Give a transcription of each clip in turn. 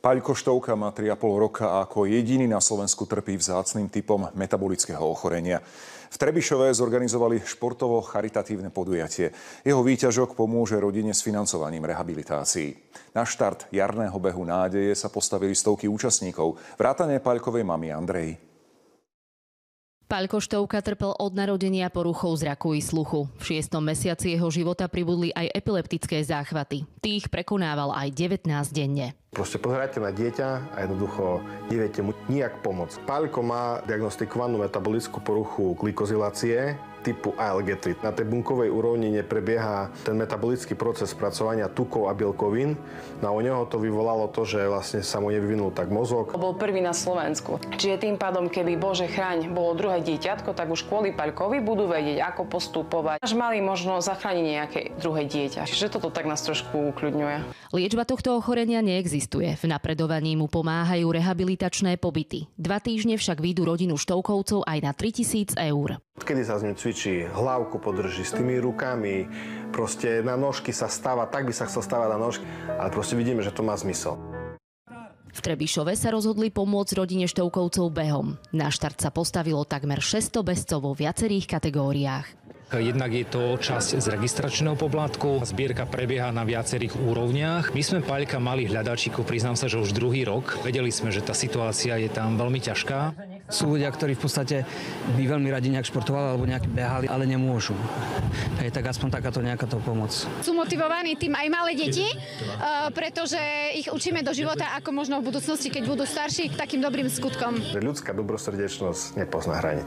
Paľko Štovka má 3,5 roka a ako jediný na Slovensku trpí vzácnym typom metabolického ochorenia. V Trebišove zorganizovali športovo-charitatívne podujatie. Jeho výťažok pomôže rodine s financovaním rehabilitácií. Na štart jarného behu nádeje sa postavili stovky účastníkov, vrátane Paľkovej mamy Andrej. Paľko Štovka trpel od narodenia poruchou zraku i sluchu. V 6. mesiaci jeho života pribudli aj epileptické záchvaty. Tých prekonával aj 19 denne. Proste pozerajte na dieťa a jednoducho neviete mu nijak pomôcť. Paľko má diagnostikovanú metabolickú poruchu glikozylácie typu ALG3. Na tej bunkovej úrovni neprebieha ten metabolický proces spracovania tukov a bielkovín. No a u neho to vyvolalo to, že vlastne sa mu nevyvinul tak mozog. Bol prvý na Slovensku. Čiže tým pádom, keby Bože chráň bolo druhé dieťatko, tak už kvôli Paľkovi budú vedieť, ako postupovať. Až mali možno zachrániť nejaké druhé dieťa. Čiže toto tak nás trošku ukľudňuje. Liečba tohto ochorenia neexistuje. V napredovaní mu pomáhajú rehabilitačné pobyty. 2 týždne však výjdu rodinu Štovkovcov aj na 3 000 eur. Kedy sa s ním cvičí, hlavku podrží s tými rukami, proste na nožky sa stáva, tak by sa chcel stávať na nožky, ale proste vidíme, že to má zmysel. V Trebišove sa rozhodli pomôcť rodine Štovkovcov behom. Na štart sa postavilo takmer 600 bežcov vo viacerých kategóriách. Jednak je to časť z registračného poplatku. Zbierka prebieha na viacerých úrovniach. My sme Paľka mali hľadačíku, priznám sa, že už druhý rok. Vedeli sme, že tá situácia je tam veľmi ťažká. Sú ľudia, ktorí v podstate by veľmi radi nejak športovali alebo nejak behali, ale nemôžu. Hej, tak aspoň takáto nejaká to pomoc. Sú motivovaní tým aj malé deti, pretože ich učíme do života, ako možno v budúcnosti, keď budú starší, k takým dobrým skutkom. Ľudská dobrosrdečnosť nepozná hranic.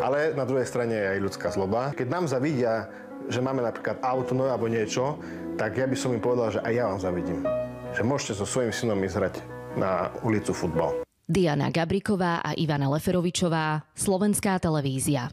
Ale na druhej strane je aj ľudská zloba. Keď nám zavidia, že máme napríklad auto nové alebo niečo, tak ja by som im povedal, že aj ja vám zavidím. Že môžete so svojím synom ísť hrať na ulicu futbal. Diana Gabriková a Ivana Leferovičová, Slovenská televízia.